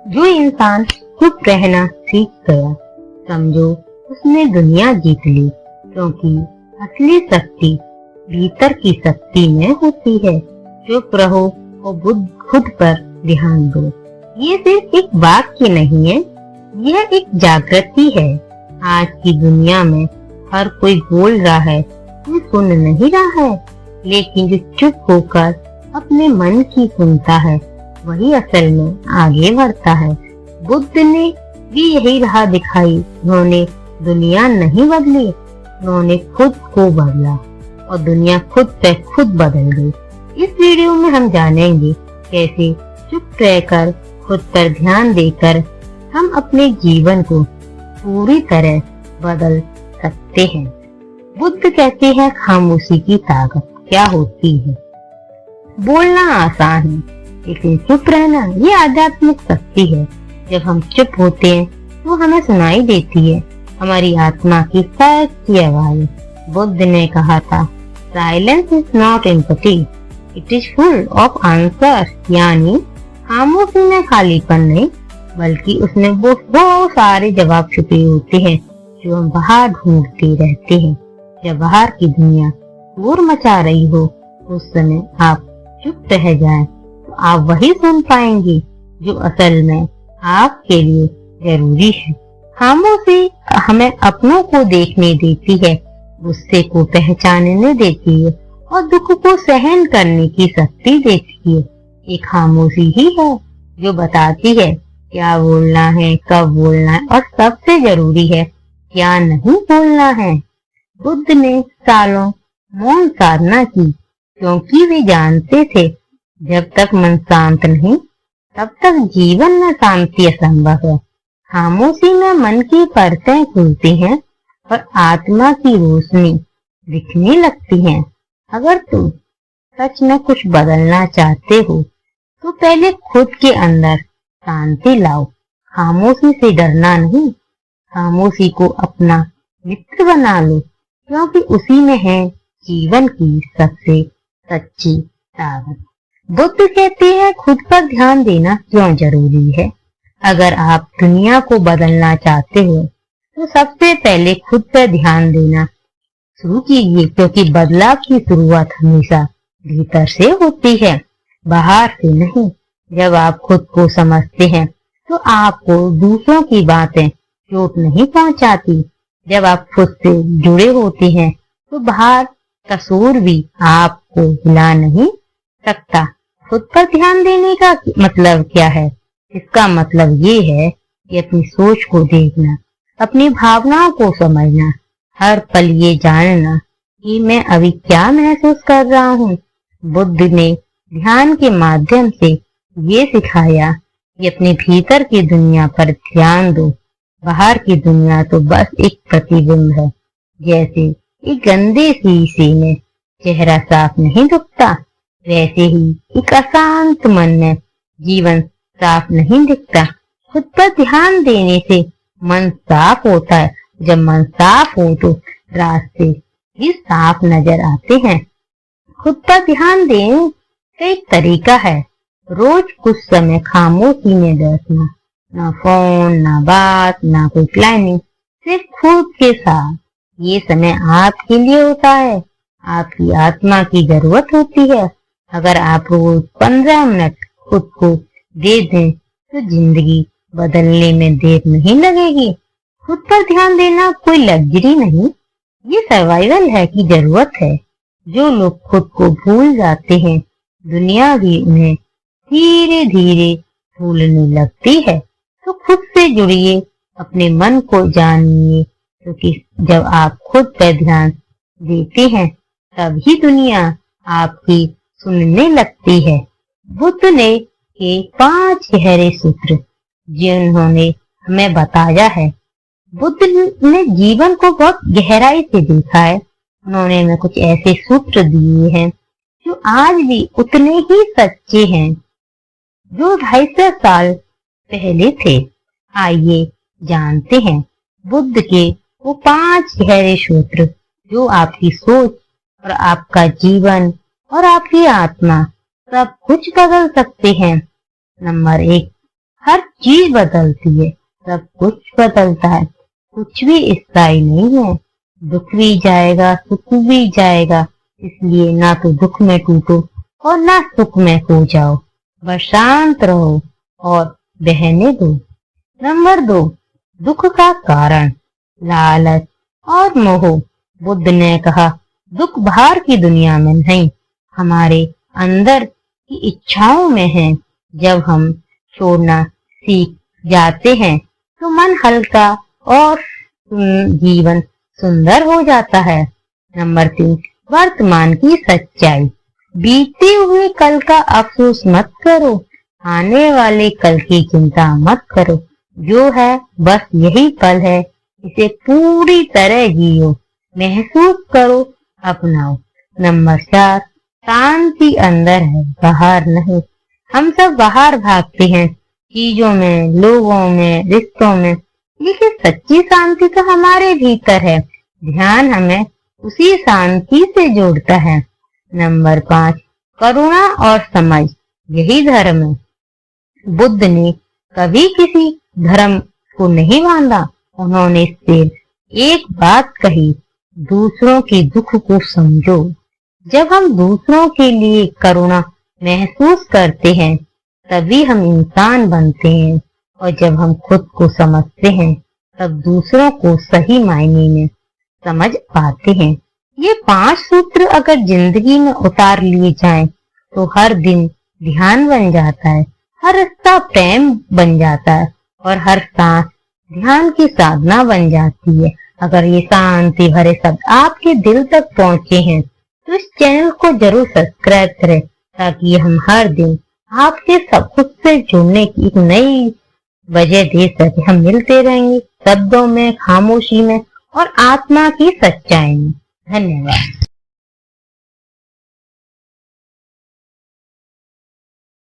जो इंसान चुप रहना सीख गया, समझो उसने दुनिया जीत ली, क्योंकि असली शक्ति भीतर की शक्ति में होती है। चुप रहो और खुद पर ध्यान दो। ये सिर्फ एक वाक्य नहीं है, यह एक जागृति है। आज की दुनिया में हर कोई बोल रहा है, कोई सुन नहीं रहा है, लेकिन जो चुप होकर अपने मन की सुनता है वही असल में आगे बढ़ता है। बुद्ध ने भी यही राह दिखाई। उन्होंने दुनिया नहीं बदली, उन्होंने खुद को बदला और दुनिया खुद पे खुद बदल गई। इस वीडियो में हम जानेंगे कैसे चुप रहकर खुद पर ध्यान देकर हम अपने जीवन को पूरी तरह बदल सकते हैं। बुद्ध कहते हैं खामोशी की ताकत क्या होती है। बोलना आसान है, लेकिन चुप रहना ये आध्यात्मिक शक्ति है। जब हम चुप होते हैं तो हमें सुनाई देती है हमारी आत्मा की सच्ची आवाज। बुद्ध ने कहा था, silence is not empathy, it is full of answer. यानी खामोशी में खालीपन नहीं, बल्कि उसमें बहुत सारे जवाब छुपे होते हैं जो हम बाहर ढूंढते रहते हैं। जब बाहर की दुनिया शोर मचा रही हो, उस समय आप चुप रह जाएं, तो आप वही सुन पाएंगे जो असल में आपके लिए जरूरी है। खामोशी हमें अपनों को देखने देती है, गुस्से को पहचानने देती है और दुख को सहन करने की शक्ति देती है। एक खामोशी ही है जो बताती है क्या बोलना है, कब बोलना है और सबसे जरूरी है क्या नहीं बोलना है। बुद्ध ने सालों मौन साधना की, क्योंकि वे जानते थे जब तक मन शांत नहीं तब तक जीवन में शांति असंभव है। खामोशी में मन की परतें खुलती हैं और आत्मा की रोशनी दिखने लगती है। अगर तुम सच में कुछ बदलना चाहते हो तो पहले खुद के अंदर शांति लाओ। खामोशी से डरना नहीं, खामोशी को अपना मित्र बना लो, क्योंकि उसी में है जीवन की सबसे सच्ची ताकत। बुद्ध कहते हैं खुद पर ध्यान देना क्यों जरूरी है। अगर आप दुनिया को बदलना चाहते हो तो सबसे पहले खुद पर ध्यान देना शुरू कीजिए, क्योंकि बदलाव की शुरुआत हमेशा भीतर से होती है, बाहर से नहीं। जब आप खुद को समझते हैं तो आपको दूसरों की बातें चोट नहीं पहुंचाती। जब आप खुद से जुड़े होते हैं तो बाहर का शोर भी आपको हिला नहीं सकता। खुद पर ध्यान देने का मतलब क्या है? इसका मतलब ये है कि अपनी सोच को देखना, अपनी भावनाओं को समझना, हर पल ये जानना कि मैं अभी क्या महसूस कर रहा हूँ। बुद्ध ने ध्यान के माध्यम से ये सिखाया कि अपने भीतर की दुनिया पर ध्यान दो। बाहर की दुनिया तो बस एक प्रतिबिंब है। जैसे एक गंदे शीशे में चेहरा साफ नहीं दिखता, वैसे ही एक अशांत मन में जीवन साफ नहीं दिखता। खुद पर ध्यान देने से मन साफ होता है। जब मन साफ हो तो रास्ते भी साफ नजर आते हैं। खुद पर ध्यान देने का एक तरीका है, रोज कुछ समय खामोशी में बैठना, ना फोन, ना बात, ना कोई प्लानिंग, सिर्फ खुद के साथ। ये समय आपके लिए होता है, आपकी आत्मा की जरूरत होती है। अगर आप रोज 15 मिनट खुद को दे दें तो जिंदगी बदलने में देर नहीं लगेगी। खुद पर ध्यान देना कोई लग्जरी नहीं, ये सर्वाइवल है की जरूरत है। जो लोग खुद को भूल जाते हैं, दुनिया भी उन्हें धीरे धीरे भूलने लगती है। तो खुद से जुड़िए, अपने मन को जानिए, क्योंकि जब आप खुद पर ध्यान देते हैं तभी दुनिया आपकी सुनने लगती है। बुद्ध ने के 5 गहरे सूत्र जिन्होंने हमें बताया है। बुद्ध ने जीवन को बहुत गहराई से देखा है। उन्होंने हमें कुछ ऐसे सूत्र दिए हैं जो आज भी उतने ही सच्चे हैं जो 250 साल पहले थे। आइए जानते हैं बुद्ध के वो 5 गहरे सूत्र जो आपकी सोच और आपका जीवन और आपकी आत्मा सब कुछ बदल सकते हैं। नंबर 1, हर चीज बदलती है, सब कुछ बदलता है, कुछ भी स्थायी नहीं है। दुख भी जाएगा, सुख भी जाएगा, इसलिए ना तो दुख में टूटो और ना सुख में खो जाओ, बस शांत रहो और बहने दो। नंबर 2, दुख का कारण लालच और मोह। बुद्ध ने कहा, दुख बाहर की दुनिया में नहीं, हमारे अंदर की इच्छाओं में है। जब हम छोड़ना सीख जाते हैं तो मन हल्का और जीवन सुंदर हो जाता है। नंबर 3, वर्तमान की सच्चाई। बीते हुए कल का अफसोस मत करो, आने वाले कल की चिंता मत करो। जो है बस यही पल है, इसे पूरी तरह जियो, महसूस करो, अपनाओ। नंबर 4, शांति अंदर है, बाहर नहीं। हम सब बाहर भागते हैं, चीजों में, लोगों में, रिश्तों में, लेकिन सच्ची शांति तो हमारे भीतर है। ध्यान हमें उसी शांति से जोड़ता है। नंबर 5, करुणा और समझ, यही धर्म है। बुद्ध ने कभी किसी धर्म को नहीं बांधा, उन्होंने सिर्फ एक बात कही, दूसरों के दुख को समझो। जब हम दूसरों के लिए करुणा महसूस करते हैं तभी हम इंसान बनते हैं, और जब हम खुद को समझते हैं तब दूसरों को सही मायने में समझ पाते हैं। ये 5 सूत्र अगर जिंदगी में उतार लिए जाएं तो हर दिन ध्यान बन जाता है, हर रिश्ता प्रेम बन जाता है और हर सांस ध्यान की साधना बन जाती है। अगर ये शांति भरे शब्द आपके दिल तक पहुंचे हैं तो इस चैनल को जरूर सब्सक्राइब करें, ताकि हम हर दिन आपके सब कुछ से जुड़ने की एक नई वजह दे सके। हम मिलते रहेंगे शब्दों में, खामोशी में और आत्मा की सच्चाई में। धन्यवाद।